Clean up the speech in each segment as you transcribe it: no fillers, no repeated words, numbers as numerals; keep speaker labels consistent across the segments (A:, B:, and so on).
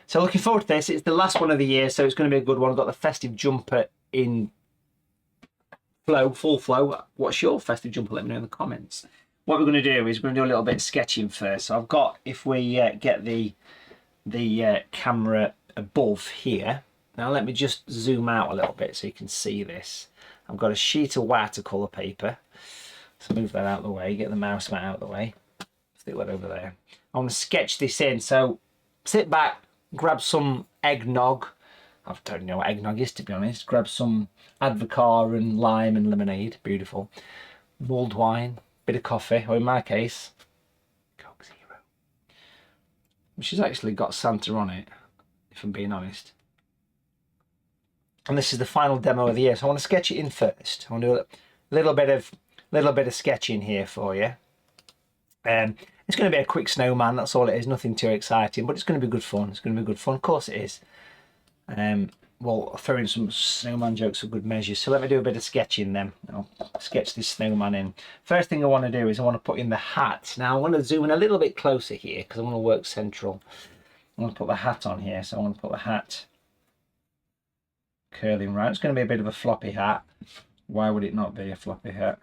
A: So looking forward to this. It's the last one of the year, so it's going to be a good one. I've got the festive jumper in flow, full flow. What's your festive jumper? Let me know in the comments. What we're going to do is we're going to do a little bit of sketching first. So I've got, if we get the camera above here. Now let me just zoom out a little bit so you can see this. I've got a sheet of watercolour paper. So move that out of the way, get the mouse mat out of the way. Stick that over there. I want to sketch this in. So sit back, grab some eggnog. I don't know what eggnog is, to be honest. Grab some Advocaat and lime and lemonade. Beautiful. Mulled wine, bit of coffee, or in my case, Coke Zero. Which has actually got Santa on it, if I'm being honest. And this is the final demo of the year, so I want to sketch it in first. I want to do a little bit of sketching here for you. It's going to be a quick snowman, that's all it is, nothing too exciting, but it's going to be good fun. It's going to be good fun, of course it is. We'll throw in some snowman jokes for good measure. So let me do a bit of sketching then. I'll sketch this snowman in. First thing I want to do is I want to put in the hat. Now I want to zoom in a little bit closer here because I want to work central. I want to put the hat on here, so I want to put the hat curling right. It's going to be a bit of a floppy hat. Why would it not be a floppy hat?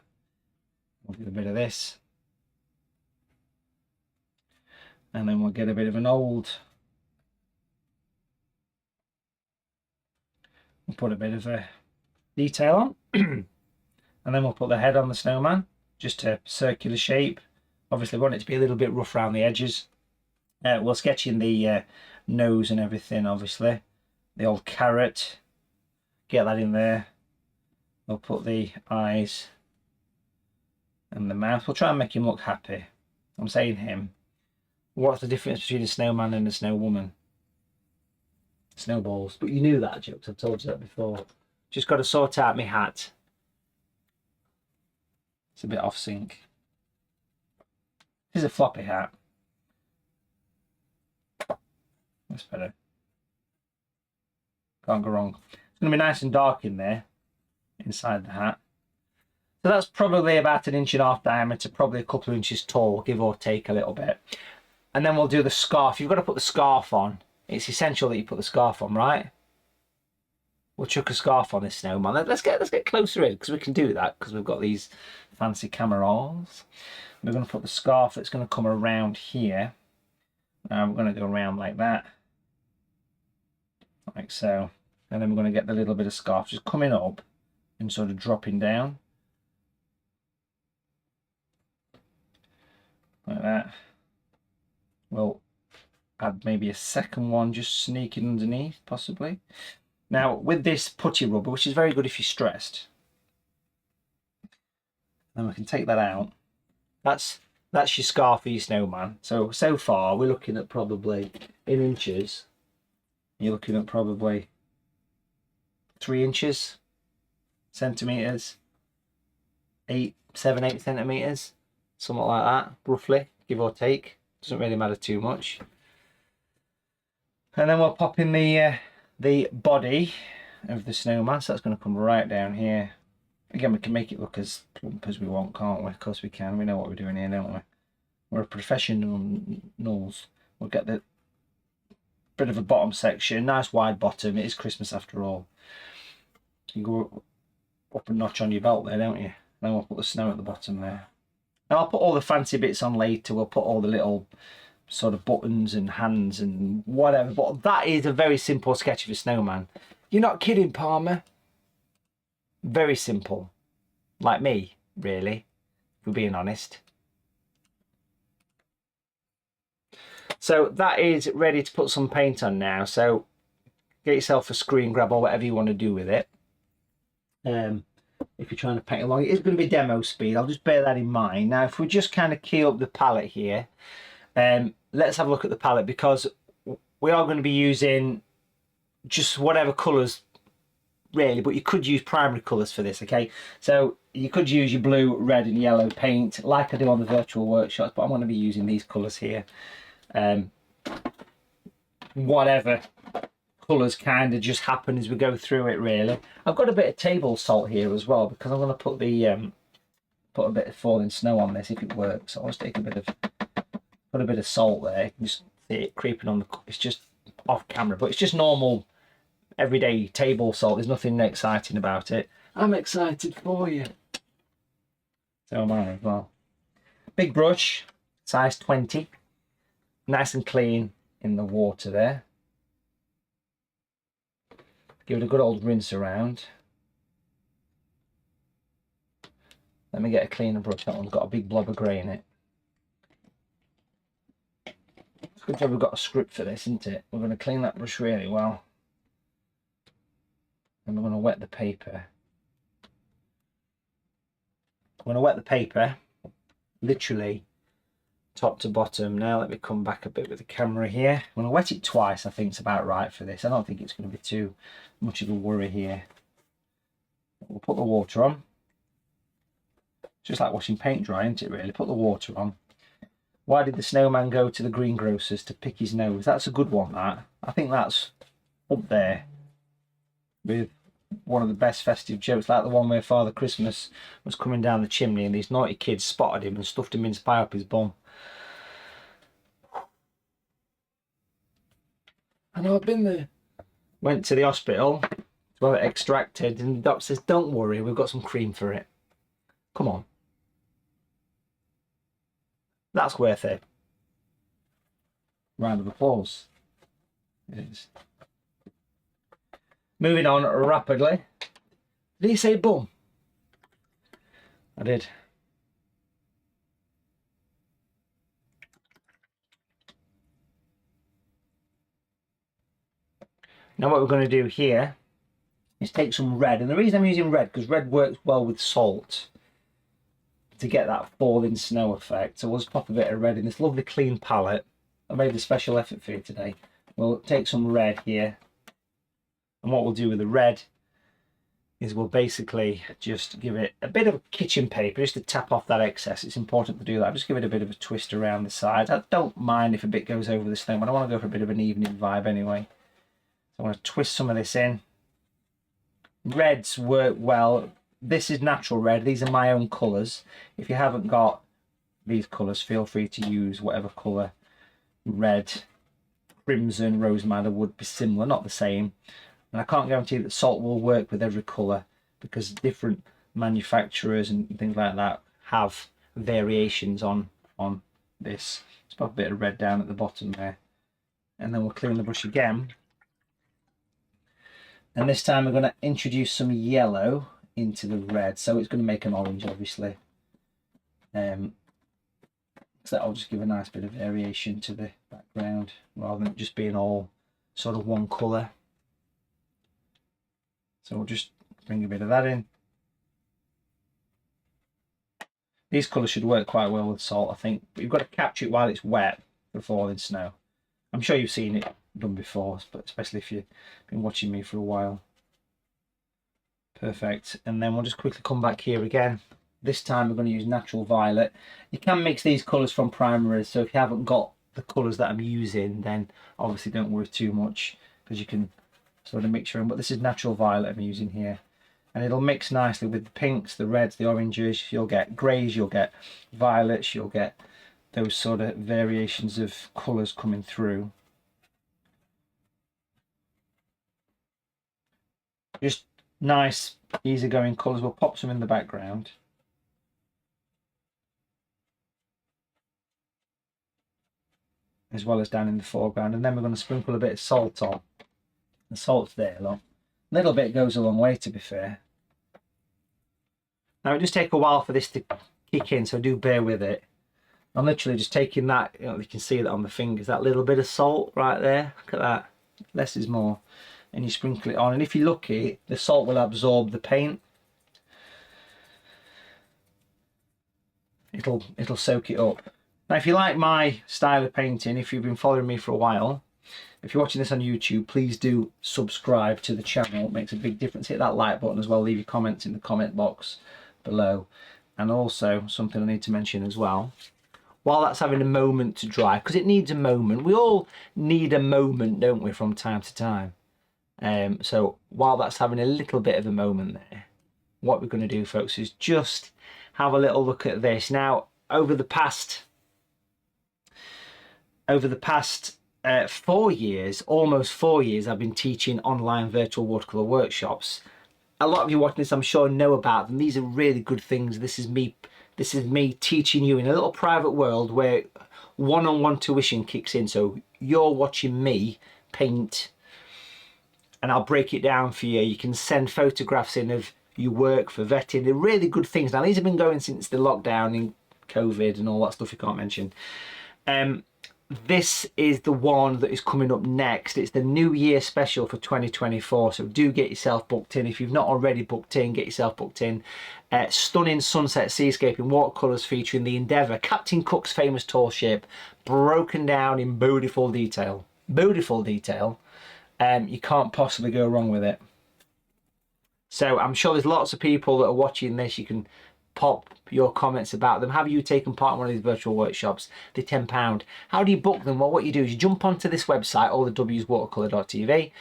A: We'll do a bit of this. And then we'll get a bit of an old. We'll put a bit of a detail on. And then we'll put the head on the snowman. Just a circular shape. Obviously we want it to be a little bit rough around the edges. We'll sketch in the nose and everything, obviously. The old carrot. Get that in there. We'll put the eyes and the mouth. We'll try and make him look happy. I'm saying him. What's the difference between a snowman and a snow woman? Snowballs. But you knew that, jokes. I've told you that before. Just got to sort out my hat. It's a bit off sync. This is a floppy hat. That's better. Can't go wrong. It's going to be nice and dark in there, inside the hat. So that's probably about 1.5 inches diameter, probably a couple of inches tall, give or take a little bit. And then we'll do the scarf. You've got to put the scarf on. It's essential that you put the scarf on, right? We'll chuck a scarf on this snowman. Let's get closer in because we can do that because we've got these fancy cameras. We're going to put the scarf that's going to come around here. We're going to go around like that. Like so. And then we're going to get the little bit of scarf just coming up and sort of dropping down. Like that. We'll add maybe a second one just sneaking underneath, possibly. Now, with this putty rubber, which is very good if you're stressed, then we can take that out. That's your scarf for your snowman. So far, we're looking at probably in inches. You're looking at probably 3 inches, centimetres, 7, 8 centimetres, something like that, roughly, give or take. Doesn't really matter too much. And then we'll pop in the body of the snowman. So that's going to come right down here. Again, we can make it look as plump as we want, can't we? Of course we can. We know what we're doing here, don't we? We're professionals. We'll get the bit of a bottom section, nice wide bottom. It is Christmas after all. You go up a notch on your belt there, don't you? Then we'll put the snow at the bottom there. Now I'll put all the fancy bits on later. We'll put all the little sort of buttons and hands and whatever. But that is a very simple sketch of a snowman. You're not kidding, Palmer. Very simple. Like me, really, if we're being honest. So that is ready to put some paint on now. So get yourself a screen grab or whatever you want to do with it. If you're trying to paint along, it is going to be demo speed. I'll just bear that in mind. Now, if we just kind of key up the palette here, let's have a look at the palette because we are going to be using just whatever colours really, but you could use primary colours for this, okay? So you could use your blue, red and yellow paint like I do on the virtual workshops, but I'm going to be using these colours here. Whatever colours kind of just happen as we go through it, really. I've got a bit of table salt here as well because I'm going to put the put a bit of falling snow on this if it works. So I'll just take a bit of put a bit of salt there. You can just see it creeping on the. It's just off camera, but it's just normal everyday table salt. There's nothing exciting about it. I'm excited for you. So am I as well. Big brush, size 20. Nice and clean in the water there. Give it a good old rinse around. Let me get a cleaner brush. That one's got a big blob of grey in it. It's a good job we've got a script for this, isn't it? We're going to clean that brush really well. And we're going to wet the paper. I'm going to wet the paper, literally top to bottom. Now let me come back a bit with the camera here. I'm going to wet it twice. I think it's about right for this. I don't think it's going to be too much of a worry here. We'll put the water on. Just like washing paint dry, isn't it really? Put the water on. Why did the snowman go to the greengrocer's to pick his nose? That's a good one, that. I think that's up there with one of the best festive jokes, like the one where Father Christmas was coming down the chimney and these naughty kids spotted him and stuffed a mince pie up his bum. I know, I've been there. Went to the hospital to have it extracted and the doctor says, don't worry, we've got some cream for it. Come on. That's worth it. Round of applause. It is. Moving on rapidly. Did he say bum? I did. Now what we're going to do here is take some red. And the reason I'm using red, because red works well with salt to get that falling snow effect. So we'll just pop a bit of red in this lovely clean palette. I made a special effort for you today. We'll take some red here. And what we'll do with the red is we'll basically just give it a bit of kitchen paper just to tap off that excess. It's important to do that. Just give it a bit of a twist around the sides. I don't mind if a bit goes over the snow, but I want to go for a bit of an evening vibe anyway. So I want to twist some of this in. Reds work well. This is natural red. These are my own colours. If you haven't got these colours, feel free to use whatever colour. Red, crimson, rose madder would be similar, not the same. And I can't guarantee that salt will work with every colour because different manufacturers and things like that have variations on this. Let's pop a bit of red down at the bottom there. And then we'll clean the brush again. And this time we're going to introduce some yellow into the red. So it's going to make an orange, obviously. So that'll just give a nice bit of variation to the background rather than just being all sort of one colour. So we'll just bring a bit of that in. These colours should work quite well with salt, I think. But you've got to capture it while it's wet for falling snow. I'm sure you've seen it done before, but especially if you've been watching me for a while. Perfect. And then we'll just quickly come back here again. This time we're going to use natural violet. You can mix these colours from primaries, so if you haven't got the colours that I'm using, then obviously don't worry too much because you can sort of mix your own. But this is natural violet I'm using here. And it'll mix nicely with the pinks, the reds, the oranges. You'll get greys, you'll get violets, you'll get those sort of variations of colours coming through. Just nice, easygoing colours. We'll pop some in the background. As well as down in the foreground. And then we're going to sprinkle a bit of salt on. The salt's there, look. A little bit goes a long way, to be fair. Now it does take a while for this to kick in, so do bear with it. I'm literally just taking that, you can see that on the fingers, that little bit of salt right there. Look at that. Less is more. And you sprinkle it on, and if you're lucky, the salt will absorb the paint. It'll soak it up. Now if you like my style of painting, if you've been following me for a while, if you're watching this on YouTube, please do subscribe to the channel. It makes a big difference. Hit that like button as well. Leave your comments in the comment box below. And also, something I need to mention as well, while that's having a moment to dry, because it needs a moment. We all need a moment, don't we, from time to time. So while that's having a little bit of a moment there, what we're going to do, folks, is just have a little look at this. Now, over the past 4 years, almost 4 years, I've been teaching online virtual watercolor workshops. A lot of you watching this, I'm sure, know about them. These are really good things. This is me teaching you in a little private world where one-on-one tuition kicks in. So you're watching me paint, and I'll break it down for you. You can send photographs in of your work for vetting. They're really good things. Now, these have been going since the lockdown in COVID and all that stuff you can't mention. This is the one that is coming up next. It's the New Year special for 2024. So do get yourself booked in. If you've not already booked in, get yourself booked in. Stunning sunset seascape in watercolours featuring the Endeavour, Captain Cook's famous tall ship, broken down in beautiful detail. Beautiful detail. You can't possibly go wrong with it. So I'm sure there's lots of people that are watching this. You can pop your comments about them. Have you taken part in one of these virtual workshops? They're £10. How do you book them? Well, what you do is you jump onto this website, all the W's watercolour.tv,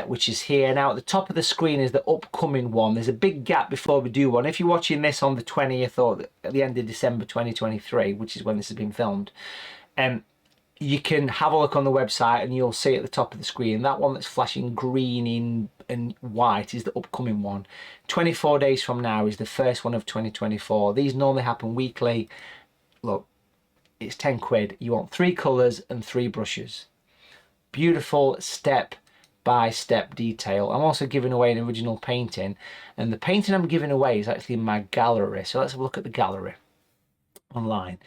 A: which is here. Now, at the top of the screen is the upcoming one. There's a big gap before we do one. If you're watching this on the 20th or at the end of December 2023, which is when this has been filmed, you can have a look on the website and you'll see at the top of the screen that one that's flashing green and white is the upcoming one. 24 days from now is the first one of 2024. These normally happen weekly. Look, it's 10 quid. You want 3 colours and 3 brushes. Beautiful step-by-step detail. I'm also giving away an original painting, and the painting I'm giving away is actually in my gallery. So let's have a look at the gallery online.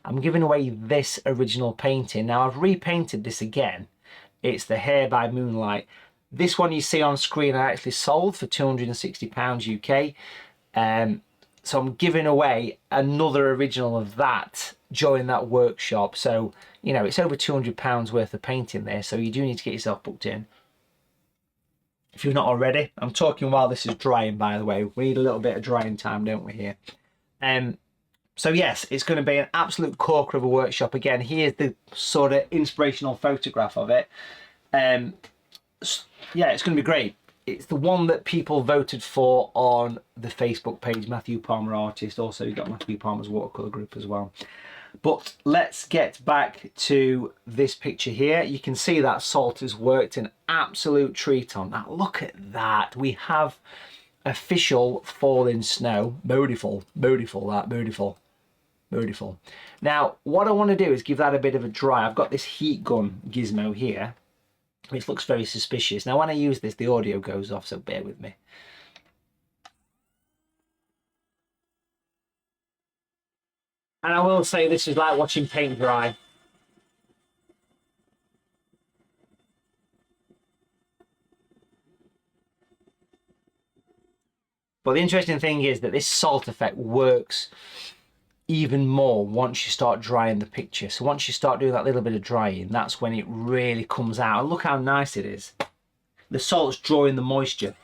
A: I'm giving away this original painting. Now, I've repainted this again. It's the Hair by Moonlight. This one you see on screen I actually sold for £260 UK. So I'm giving away another original of that during that workshop. So, you know, it's over £200 worth of painting there. So you do need to get yourself booked in if you're not already. I'm talking while this is drying, by the way. We need a little bit of drying time, don't we, here? So yes, it's going to be an absolute corker of a workshop. Again, here's the sort of inspirational photograph of it. Yeah, it's going to be great. It's the one that people voted for on the Facebook page, Matthew Palmer Artist. Also, you've got Matthew Palmer's watercolour group as well. But let's get back to this picture here. You can see that salt has worked an absolute treat on that. Look at that. We have official falling snow. Beautiful, beautiful, that, beautiful. Beautiful. Now, what I want to do is give that a bit of a dry. I've got this heat gun gizmo here, which looks very suspicious. Now, when I use this, the audio goes off, so bear with me. And I will say this is like watching paint dry. But the interesting thing is that this salt effect works even more once you start drying the picture. So once you start doing that little bit of drying, that's when it really comes out. And look how nice it is. The salt's drawing the moisture.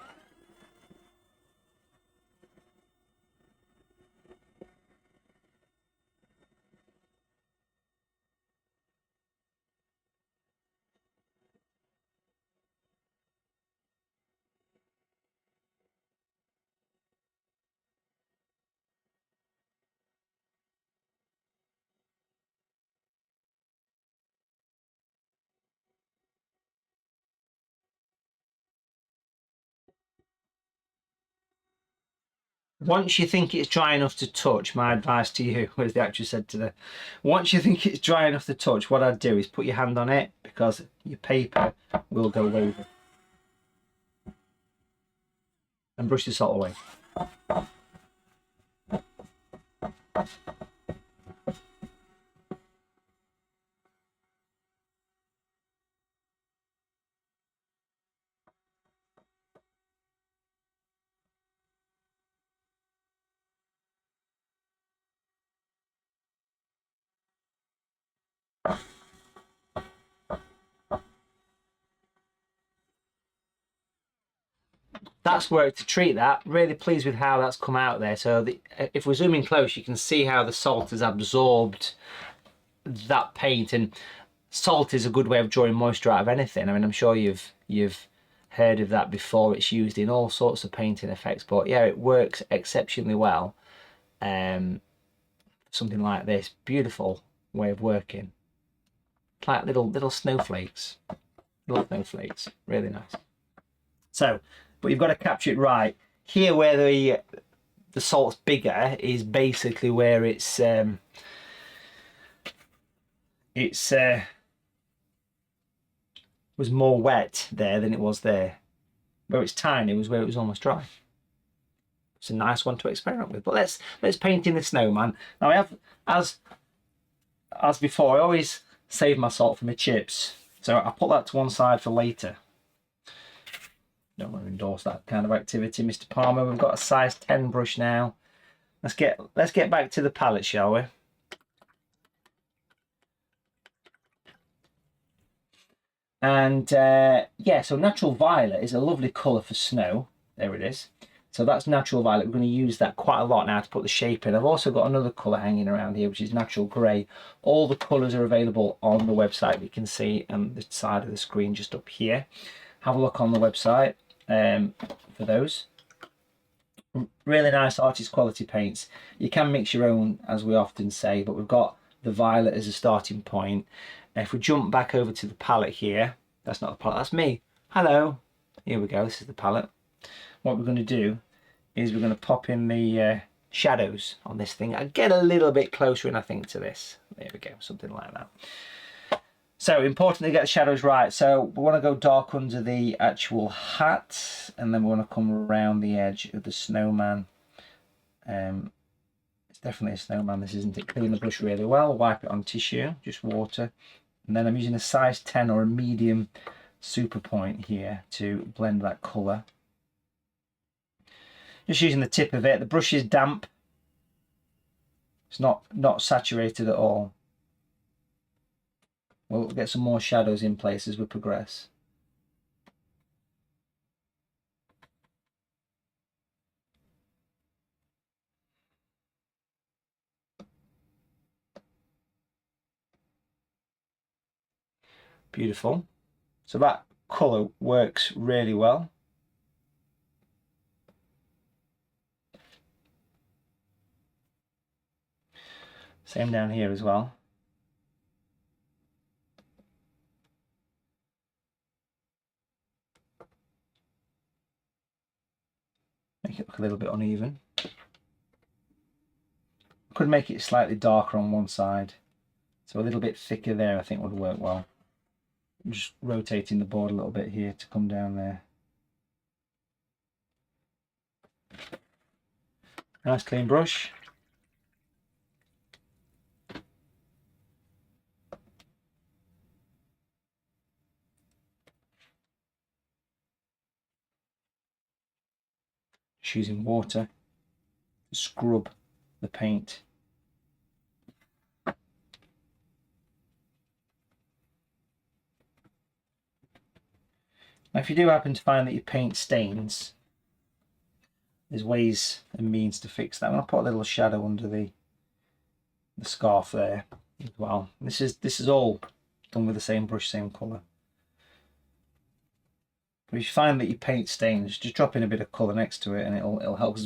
A: Once you think it's dry enough to touch, my advice to you, as the actress said today, once you think it's dry enough to touch, what I'd do is put your hand on it, because your paper will go over. And brush the salt away. That's worked to treat that. Really pleased with how that's come out there. So if we're zooming close, you can see how the salt has absorbed that paint, and salt is a good way of drawing moisture out of anything. I mean, I'm sure you've heard of that before. It's used in all sorts of painting effects, but yeah, it works exceptionally well. Something like this, beautiful way of working. It's like little snowflakes. Little snowflakes. Really nice. So, but you've got to capture it right. Here where the salt's bigger is basically where it's was more wet there than it was there. Where it's tiny was where it was almost dry. It's a nice one to experiment with. But let's paint in the snowman. Now I have, as before, I always save my salt for my chips. So I put that to one side for later. Don't want to endorse that kind of activity, Mr. Palmer. We've got a size 10 brush now. Let's get back to the palette, shall we? And yeah, so natural violet is a lovely colour for snow. There it is. So that's natural violet. We're going to use that quite a lot now to put the shape in. I've also got another colour hanging around here, which is natural grey. All the colours are available on the website. You can see on the side of the screen just up here. Have a look on the website for those. Really nice artist quality paints. You can mix your own, as we often say, but we've got the violet as a starting point. If we jump back over to the palette here, that's not the palette, that's me. Hello. Here we go, this is the palette. What we're going to do is we're going to pop in the shadows on this thing. I get a little bit closer in, I think, to this. There we go, something like that. So important to get the shadows right. So we want to go dark under the actual hat, and then we want to come around the edge of the snowman. It's definitely a snowman, this, isn't it? Clean the brush really well, wipe it on tissue, just water. And then I'm using a size 10 or a medium super point here to blend that colour. Just using the tip of it. The brush is damp. It's not saturated at all. We'll get some more shadows in place as we progress. Beautiful. So that colour works really well. Same down here as well. Make it look a little bit uneven. Could make it slightly darker on one side. So a little bit thicker there I think would work well. I'm just rotating the board a little bit here to come down there. Nice clean brush. Just using water to scrub the paint. Now, if you do happen to find that your paint stains, there's ways and means to fix that. I'm going to put a little shadow under the scarf there as well. This is all done with the same brush, same colour. But if you find that your paint stains, just drop in a bit of colour next to it and it'll help.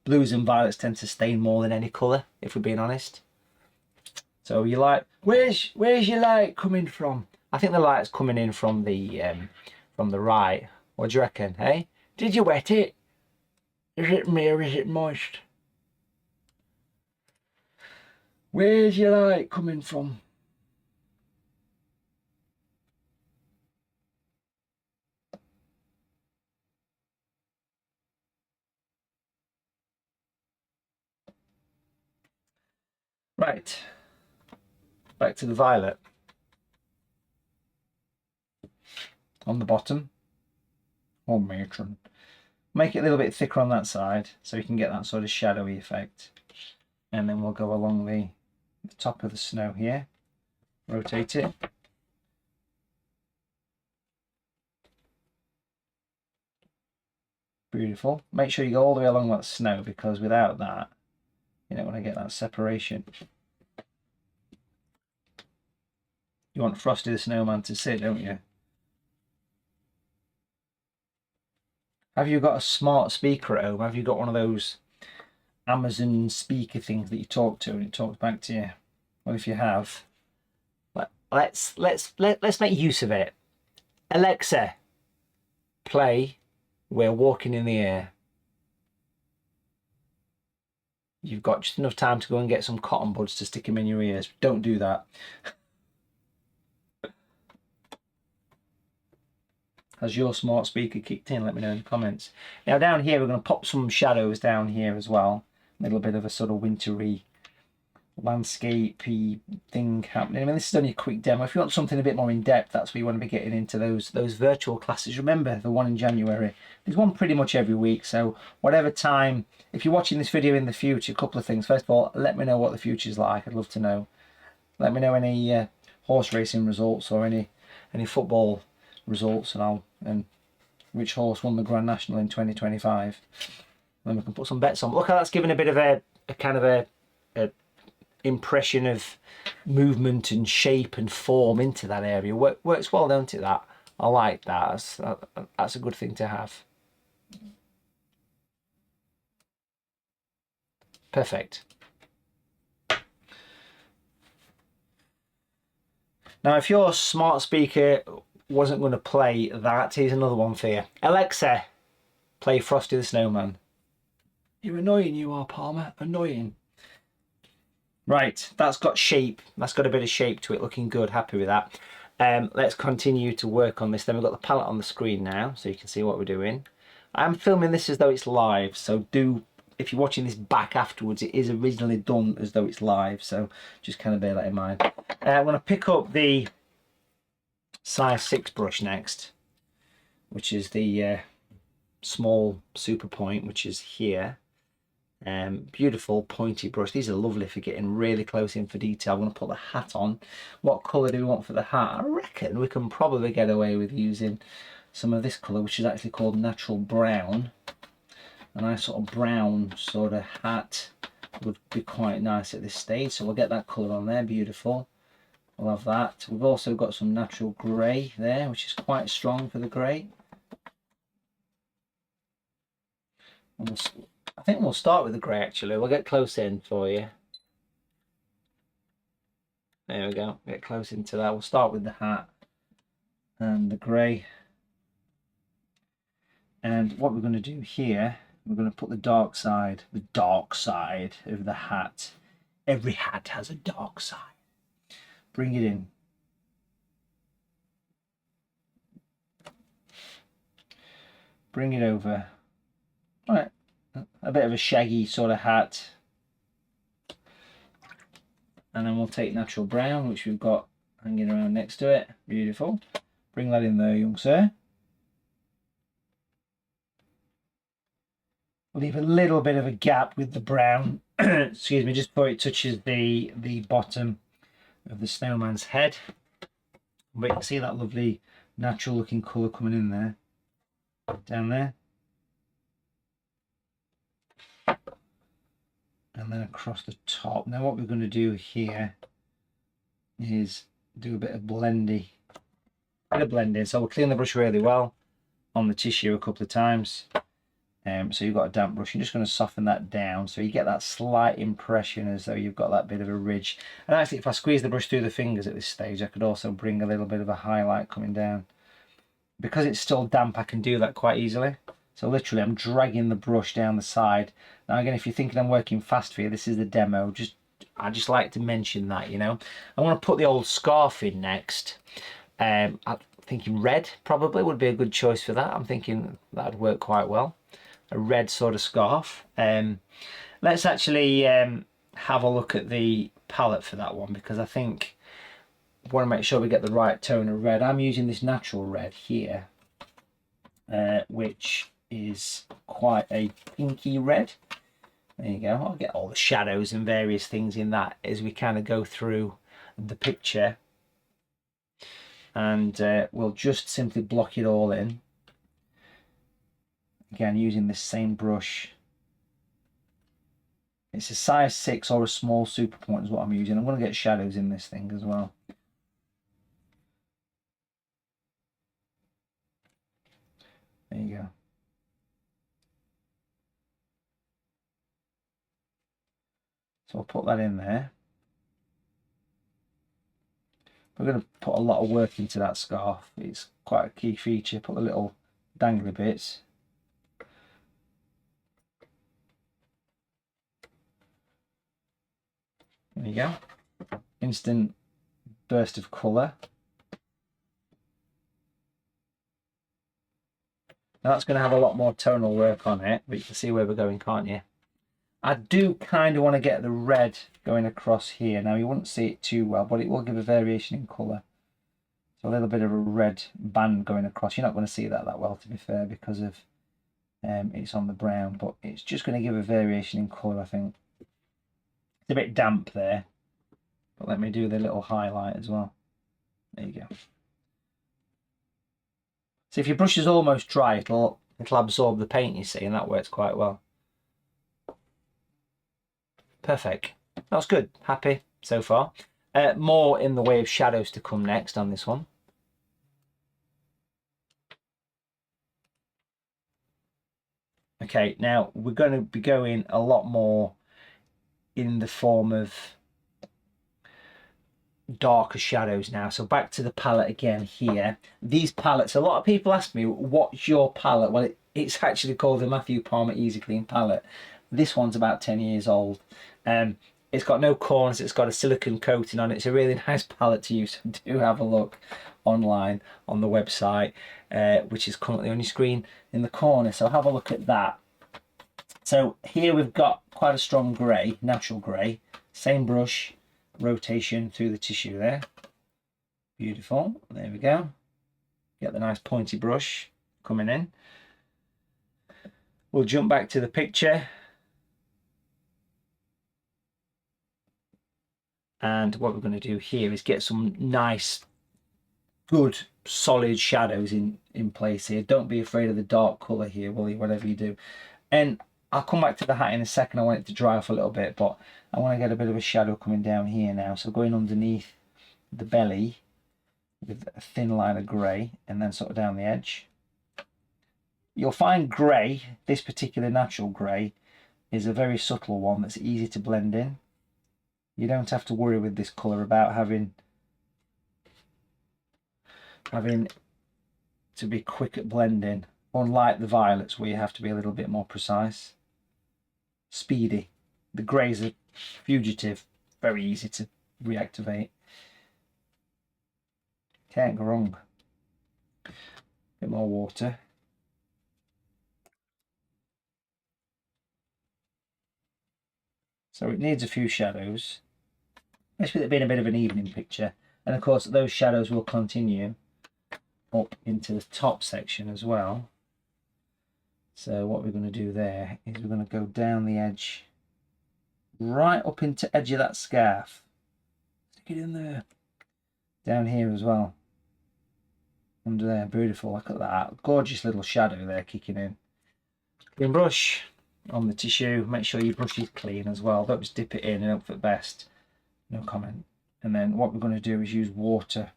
A: Blues and violets tend to stain more than any colour, if we're being honest. So you like, where's your light coming from? I think the light's coming in from the right. What do you reckon, hey? Did you wet it? Is it me or is it moist? Where's your light coming from? Right, back to the violet. On the bottom. Oh, matron. Make it a little bit thicker on that side so you can get that sort of shadowy effect. And then we'll go along the top of the snow here. Rotate it. Beautiful. Make sure you go all the way along that snow, because without that, you don't want to get that separation. You want Frosty the Snowman to sit, don't you? Have you got a smart speaker at home? Have you got one of those Amazon speaker things that you talk to and it talks back to you? Well, if you have, let's make use of it. Alexa, play We're Walking in the Air. You've got just enough time to go and get some cotton buds to stick them in your ears. Don't do that. Has your smart speaker kicked in? Let me know in the comments. Now down here, we're going to pop some shadows down here as well. A little bit of a sort of wintry, landscapey thing happening. I mean, this is only a quick demo. If you want something a bit more in depth, that's where you want to be getting into those virtual classes. Remember the one in January. There's one pretty much every week. So whatever time, if you're watching this video in the future, a couple of things. First of all, let me know what the future's like. I'd love to know. Let me know any horse racing results or any football results, and which horse won the Grand National in 2025. Then we can put some bets on. Look how that's given a bit of a kind of a impression of movement and shape and form into that area. Works well, don't it? That I like that. That's a good thing to have. Perfect. Now, if your smart speaker wasn't going to play that, here's another one for you. Alexa, play Frosty the Snowman. You're annoying, you are, Palmer. Annoying. Right, that's got shape. That's got a bit of shape to it. Looking good. Happy with that. Let's continue to work on this. Then we've got the palette on the screen now, so you can see what we're doing. I'm filming this as though it's live, so if you're watching this back afterwards, it is originally done as though it's live, so just kind of bear that in mind. I'm going to pick up the size 6 brush next, which is the small super point, which is here. Beautiful pointy brush. These are lovely for getting really close in for detail. I'm going to put the hat on. What colour do we want for the hat? I reckon we can probably get away with using some of this colour, which is actually called natural brown. A nice sort of brown sort of hat would be quite nice at this stage. So we'll get that colour on there. Beautiful. We'll have that. We've also got some natural grey there, which is quite strong for the grey. I think we'll start with the grey actually. We'll get close in for you. There we go. Get close into that. We'll start with the hat and the grey. And what we're going to do here, we're going to put the dark side of the hat. Every hat has a dark side. Bring it in. Bring it over. All right. A bit of a shaggy sort of hat, and then we'll take natural brown, which we've got hanging around next to it. Beautiful. Bring that in there, young sir. Leave a little bit of a gap with the brown excuse me, just before it touches the bottom of the snowman's head. But you can see that lovely natural looking colour coming in there, down there. And then across the top. Now what we're going to do here is do a bit of blending. So we'll clean the brush really well on the tissue a couple of times. So you've got a damp brush. You're just going to soften that down so you get that slight impression as though you've got that bit of a ridge. And actually, if I squeeze the brush through the fingers at this stage, I could also bring a little bit of a highlight coming down. Because it's still damp, I can do that quite easily. So literally I'm dragging the brush down the side. Now again, if you're thinking I'm working fast for you, this is the demo. I just like to mention that, you know. I want to put the old scarf in next. I'm thinking red probably would be a good choice for that. I'm thinking that would work quite well. A red sort of scarf. Let's actually have a look at the palette for that one, because I think I want to make sure we get the right tone of red. I'm using this natural red here, which is quite a pinky red. There you go. I'll get all the shadows and various things in that as we kind of go through the picture, and we'll just simply block it all in, again using this same brush. It's a size 6 or a small super point is what I'm using. I'm going to get shadows in this thing as well. There you go. So I'll put that in there. We're going to put a lot of work into that scarf. It's quite a key feature. Put the little dangly bits. There you go. Instant burst of colour. Now that's going to have a lot more tonal work on it, but you can see where we're going, can't you? I do kind of want to get the red going across here. Now you wouldn't see it too well, but it will give a variation in colour. So a little bit of a red band going across. You're not going to see that well, to be fair, because of it's on the brown, but it's just going to give a variation in colour, I think. It's a bit damp there, but let me do the little highlight as well. There you go. So if your brush is almost dry, it'll absorb the paint, you see, and that works quite well. Perfect. That's good. Happy so far. More in the way of shadows to come next on this one. Okay, now we're going to be going a lot more in the form of darker shadows now. So back to the palette again here. These palettes, a lot of people ask me, what's your palette? Well, it's actually called the Matthew Palmer Easy Clean palette. This one's about 10 years old. It's got no corners, it's got a silicone coating on it. It's a really nice palette to use. Do have a look online on the website, which is currently on your screen in the corner. So have a look at that. So here we've got quite a strong grey, natural grey. Same brush, rotation through the tissue there. Beautiful. There we go. Get the nice pointy brush coming in. We'll jump back to the picture. And what we're going to do here is get some nice, good, solid shadows in place here. Don't be afraid of the dark colour here, will you, whatever you do. And I'll come back to the hat in a second. I want it to dry off a little bit, but I want to get a bit of a shadow coming down here now. So going underneath the belly with a thin line of grey and then sort of down the edge. You'll find grey, this particular natural grey, is a very subtle one that's easy to blend in. You don't have to worry with this colour about having to be quick at blending, unlike the violets where you have to be a little bit more precise. Speedy. The greys are fugitive, very easy to reactivate. Can't go wrong. Bit more water. So it needs a few shadows, especially with it being a bit of an evening picture. And of course those shadows will continue up into the top section as well. So what we're going to do there is we're going to go down the edge, right up into edge of that scarf. Stick it in there. Down here as well. Under there, beautiful, look at that. Gorgeous little shadow there kicking in. Clean brush on the tissue. Make sure your brush is clean as well. Don't just dip it in and hope for the best. No comment. And then what we're going to do is use water.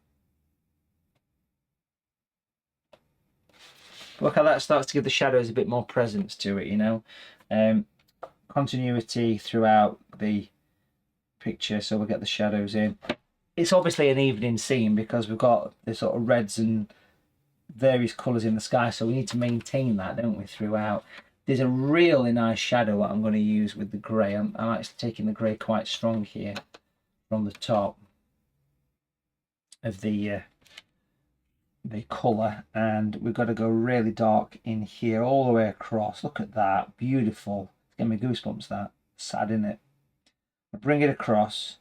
A: Look how that starts to give the shadows a bit more presence to it, you know. Continuity throughout the picture, so we'll get the shadows in. It's obviously an evening scene because we've got the sort of reds and various colours in the sky, so we need to maintain that, don't we, throughout. There's a really nice shadow that I'm going to use with the grey. I'm actually taking the grey quite strong here from the top of the colour, and we've got to go really dark in here all the way across. Look at that, beautiful. It's giving me goosebumps, that. Sad, isn't it? I'll bring it across,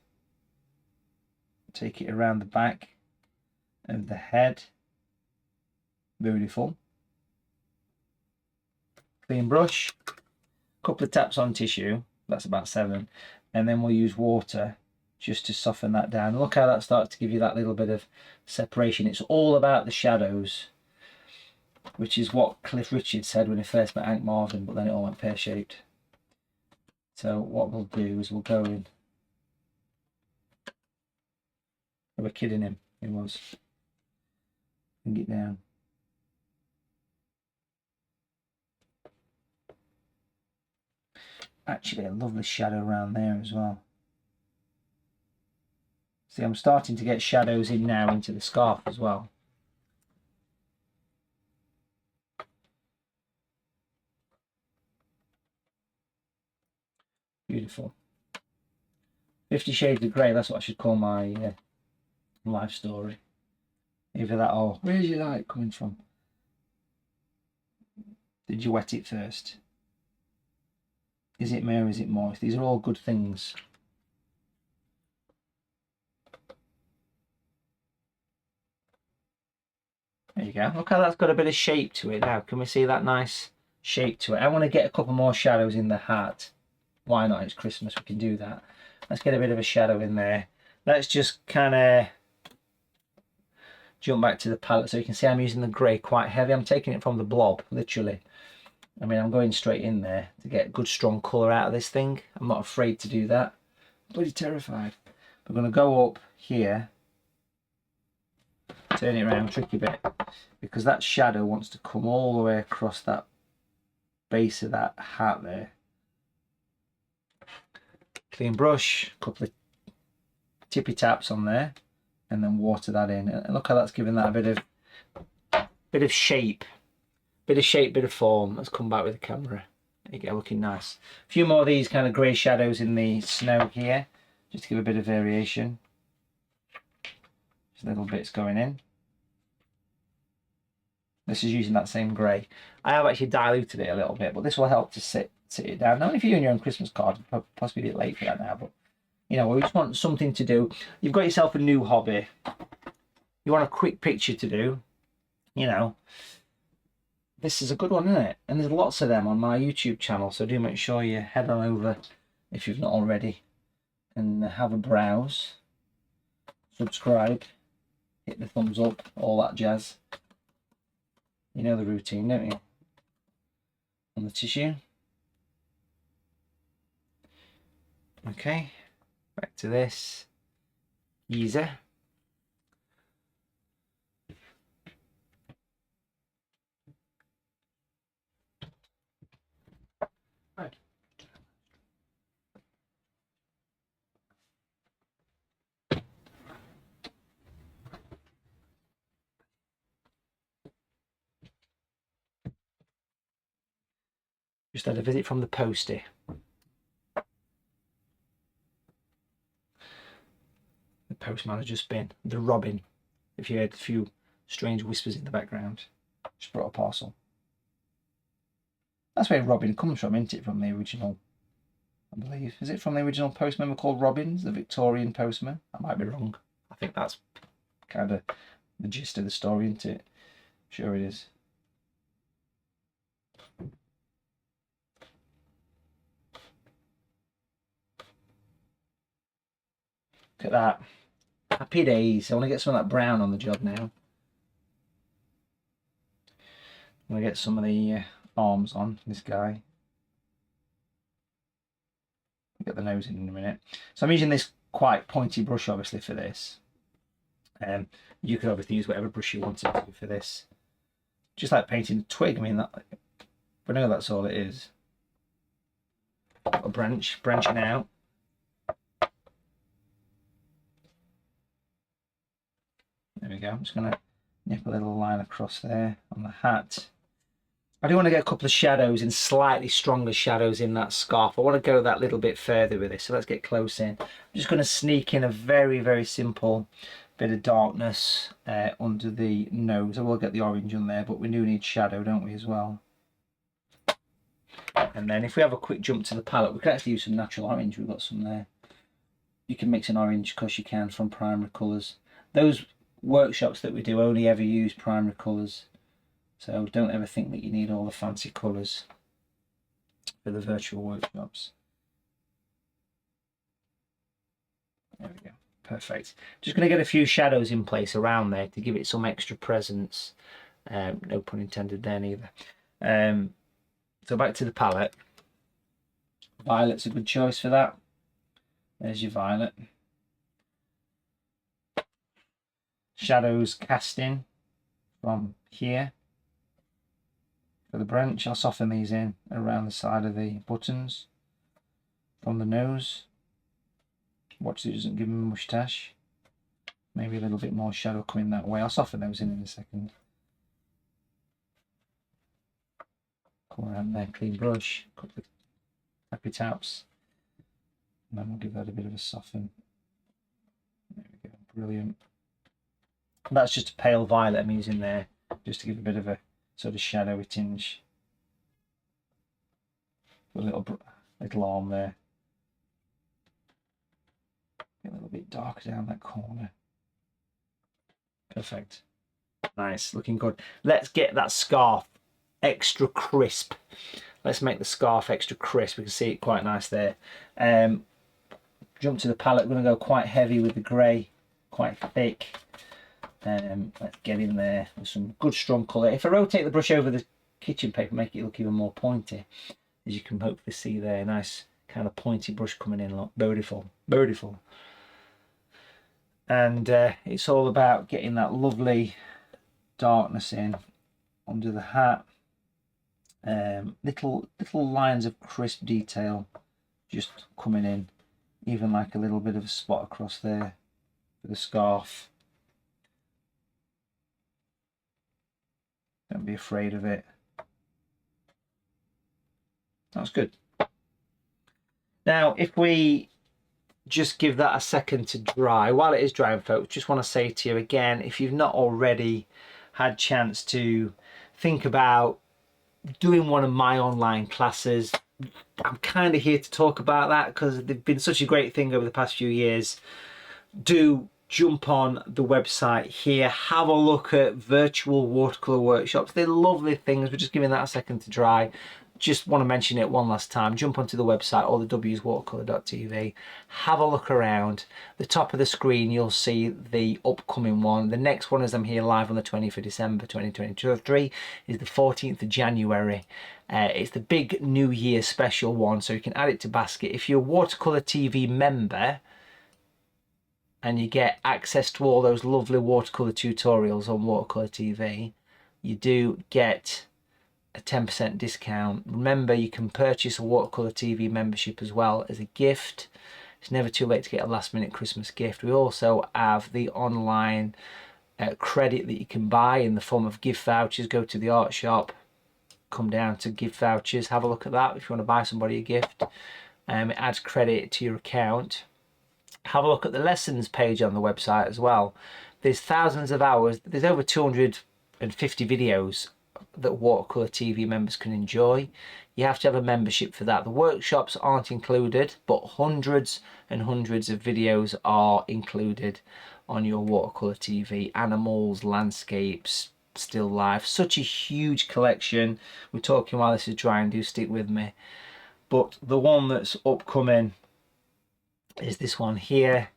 A: take it around the back of the head. Beautiful. Clean brush, couple of taps on tissue, that's about 7, and then we'll use water just to soften that down. Look how that starts to give you that little bit of separation. It's all about the shadows, which is what Cliff Richard said when he first met Hank Marvin, but then it all went pear-shaped. So what we'll do is we'll go in. We're kidding him, he was. Bring it down. Actually a lovely shadow around there as well. See, I'm starting to get shadows in now into the scarf as well. Beautiful. 50 Shades of Grey, that's what I should call my life story. Either that or, where's your light coming from? Did you wet it first? Is it mere, is it moist? These are all good things. There you go. Look how that's got a bit of shape to it now. Can we see that nice shape to it? I want to get a couple more shadows in the hat. Why not? It's Christmas, we can do that. Let's get a bit of a shadow in there. Let's just kind of jump back to the palette so you can see I'm using the grey quite heavy. I'm taking it from the blob, literally. I mean, I'm going straight in there to get good strong colour out of this thing. I'm not afraid to do that. I'm bloody terrified. We're going to go up here, turn it around, tricky bit, because that shadow wants to come all the way across that base of that hat there. Clean brush, a couple of tippy taps on there, and then water that in. And look how that's giving that a bit of shape. Bit of shape, bit of form. Let's come back with the camera. There you go, looking nice. A few more of these kind of grey shadows in the snow here, just to give a bit of variation. Just little bits going in. This is using that same grey. I have actually diluted it a little bit, but this will help to sit it down. Now, if you're doing your own Christmas card, possibly a bit late for that now, but you know, we just want something to do. You've got yourself a new hobby. You want a quick picture to do, you know. This is a good one, isn't it? And there's lots of them on my YouTube channel, so do make sure you head on over if you've not already and have a browse. Subscribe, hit the thumbs up, all that jazz. You know the routine, don't you? On the tissue. Okay, back to this. Easy. Right. Just had a visit from the postie. The postman has just been. The robin. If you heard a few strange whispers in the background. Just brought a parcel. That's where Robin comes from, isn't it? From the original, I believe. Is it from the original postman called Robbins, the Victorian postman? I might be wrong. I think that's kind of the gist of the story, isn't it? Sure it is. Look at that. Happy days. I want to get some of that brown on the job now. I'm going to get some of the arms on this guy. Get the nose in a minute. So I'm using this quite pointy brush obviously for this. You could obviously use whatever brush you wanted to for this. Just like painting a twig. I mean, that, I know that's all it is. A branch, branching out. There we go. I'm just going to nip a little line across there on the hat. I do want to get a couple of shadows and slightly stronger shadows in that scarf. I want to go that little bit further with this, so let's get close in. I'm just going to sneak in a very, very simple bit of darkness under the nose. I will get the orange on there, but we do need shadow, don't we, as well? And then if we have a quick jump to the palette, we can actually use some natural orange. We've got some there. You can mix an orange because you can from primary colours. Those workshops that we do only ever use primary colours. So don't ever think that you need all the fancy colours for the virtual workshops. There we go. Perfect. Just going to get a few shadows in place around there to give it some extra presence. No pun intended there neither. So back to the palette. Violet's a good choice for that. There's your violet. Shadows casting from here. For the branch, I'll soften these in around the side of the buttons from the nose. Watch so it doesn't give him a moustache. Maybe a little bit more shadow coming that way. I'll soften those in a second. Come around there, clean brush, a couple of happy taps. And then we'll give that a bit of a soften. There we go, brilliant. That's just a pale violet I'm using there, just to give a bit of a sort of shadowy tinge. A little arm there. Get a little bit darker down that corner. Perfect. Nice, looking good. Let's get that scarf extra crisp. Let's make the scarf extra crisp. We can see it quite nice there. Jump to the palette. We're going to go quite heavy with the grey, quite thick. Let's get in there with some good strong colour. If I rotate the brush over the kitchen paper, make it look even more pointy, as you can hopefully see there. Nice kind of pointy brush coming in. Look, beautiful, beautiful. And it's all about getting that lovely darkness in under the hat. Little lines of crisp detail just coming in, even like a little bit of a spot across there for the scarf. Don't be afraid of it. That's good. Now, if we just give that a second to dry, while it is drying, folks, just want to say to you again, if you've not already had chance to think about doing one of my online classes, I'm kind of here to talk about that because they've been such a great thing over the past few years. Do jump on the website here, have a look at virtual watercolour workshops. They're lovely things. We're just giving that a second to dry. Just want to mention it one last time. Jump onto the website, all the W's, watercolour.tv. Have a look around. The top of the screen, you'll see the upcoming one. The next one, as I'm here live on the 20th of December 2023, is the 14th of January. It's the big New Year special one, so you can add it to basket. If you're a Watercolour TV member and you get access to all those lovely watercolour tutorials on Watercolour TV, you do get a 10% discount. Remember, you can purchase a Watercolour TV membership as well as a gift. It's never too late to get a last minute Christmas gift. We also have the online credit that you can buy in the form of gift vouchers. Go to the art shop, come down to gift vouchers, have a look at that if you want to buy somebody a gift. It adds credit to your account. Have a look at the lessons page on the website as well. There's thousands of hours. There's over 250 videos that Watercolour TV members can enjoy. You have to have a membership for that. The workshops aren't included, but hundreds and hundreds of videos are included on your Watercolour TV. Animals, landscapes, still life. Such a huge collection. We're talking while this is drying, do stick with me. But the one that's upcoming is this one here.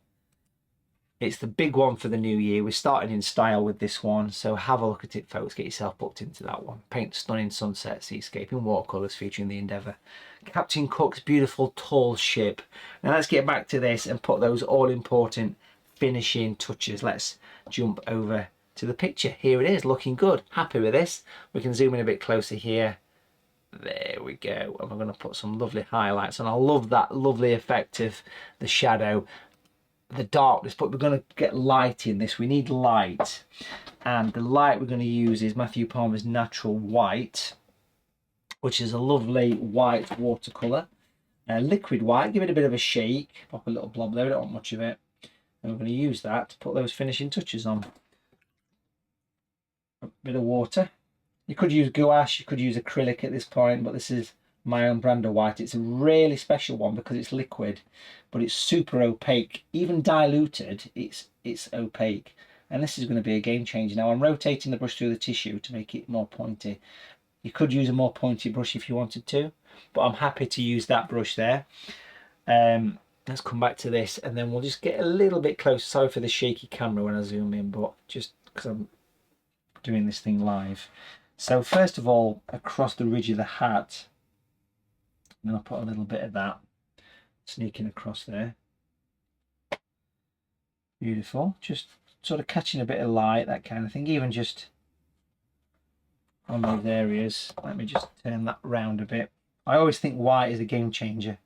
A: It's the big one for the new year. We're starting in style with this one, so have a look at it, folks. Get yourself booked into that one. Paint stunning sunset seascape in watercolours featuring the Endeavour. Captain Cook's beautiful tall ship. Now let's get back to this and put those all-important finishing touches. Let's jump over to the picture. Here it is, looking good. Happy with this. We can zoom in a bit closer here. There we go. And we're going to put some lovely highlights. And I love that lovely effect of the shadow, the darkness, but we're going to get light in this. We need light, and the light we're going to use is Matthew Palmer's Natural White, which is a lovely white watercolour, liquid white. Give it a bit of a shake, pop a little blob there, we don't want much of it, and we're going to use that to put those finishing touches on. A bit of water. You could use gouache, you could use acrylic at this point, but this is my own brand of white. It's a really special one because it's liquid, but it's super opaque. Even diluted, it's opaque, and this is going to be a game changer. Now I'm rotating the brush through the tissue to make it more pointy. You could use a more pointy brush if you wanted to, but I'm happy to use that brush there. Let's come back to this, and then we'll just get a little bit closer. Sorry for the shaky camera when I zoom in, but just because I'm doing this thing live. So first of all, across the ridge of the hat, and I'll put a little bit of that sneaking across there. Beautiful. Just sort of catching a bit of light, that kind of thing. Even just on those areas. Let me just turn that round a bit. I always think white is a game changer.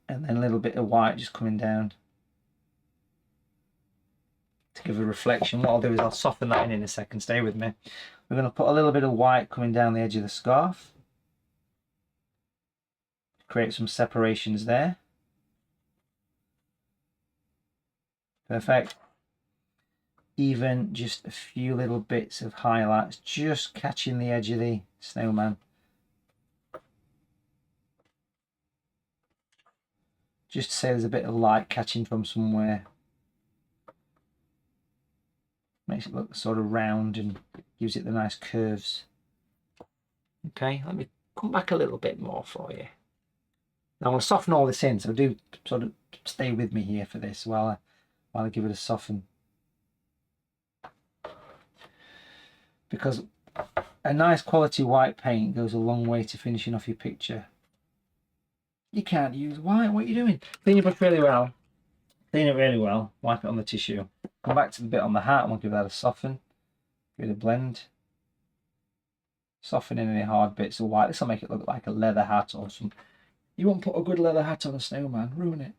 A: and then a little bit of white just coming down to give a reflection. What I'll do is I'll soften that in a second. Stay with me. We're going to put a little bit of white coming down the edge of the scarf. Create some separations there. Perfect. Even just a few little bits of highlights just catching the edge of the snowman. Just to say there's a bit of light catching from somewhere. Makes it look sort of round and gives it the nice curves. Okay, let me come back a little bit more for you. Now I want to soften all this in, so do sort of stay with me here for this while I give it a soften. Because a nice quality white paint goes a long way to finishing off your picture. You can't use white, what are you doing? Clean your brush really well. Clean it really well, wipe it on the tissue. Come back to the bit on the hat and we'll give that a soften. Give it a blend. Soften in any hard bits of white. This will make it look like a leather hat or something. You won't put a good leather hat on a snowman, ruin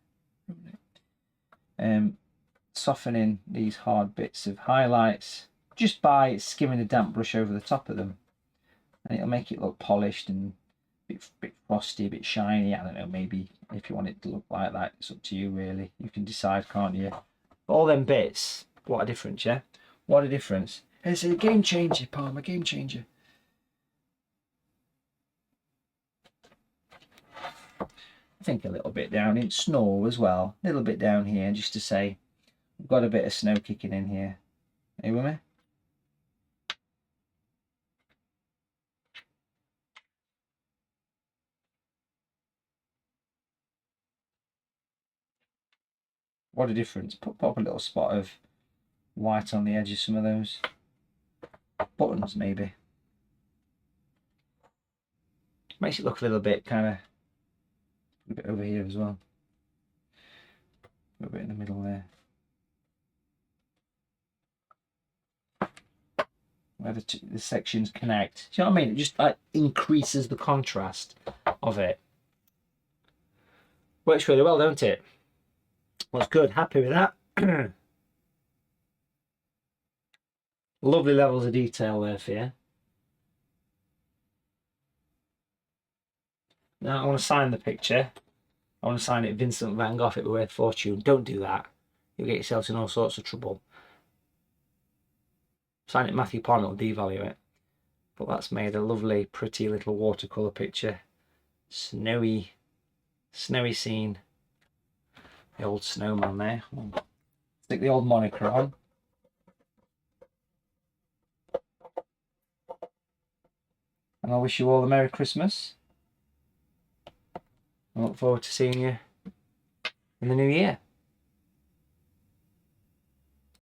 A: it. Soften in these hard bits of highlights just by skimming a damp brush over the top of them. And it'll make it look polished and a bit frosty, a bit shiny. I don't know, maybe if you want it to look like that, it's up to you really. You can decide, can't you? All them bits, what a difference, yeah? What a difference. It's a game changer, Palm, a game changer. I think a little bit down in snow as well. A little bit down here, just to say we've got a bit of snow kicking in here. Are you with me? What a difference. Pop a little spot of white on the edge of some of those buttons, maybe. Makes it look a little bit kind of a bit over here as well. A little bit in the middle there. Where the sections connect. Do you know what I mean? It just like increases the contrast of it. Works really well, don't it? Looks good. Happy with that. Lovely levels of detail there for you. Now I want to sign the picture. I want to sign it Vincent van Gogh. It would be worth fortune. Don't do that. You'll get yourselves in all sorts of trouble. Sign it Matthew Pond, will devalue it. But that's made a lovely, pretty little watercolour picture. Snowy scene. The old snowman there. Stick the old moniker on. And I wish you all a Merry Christmas. I look forward to seeing you in the new year.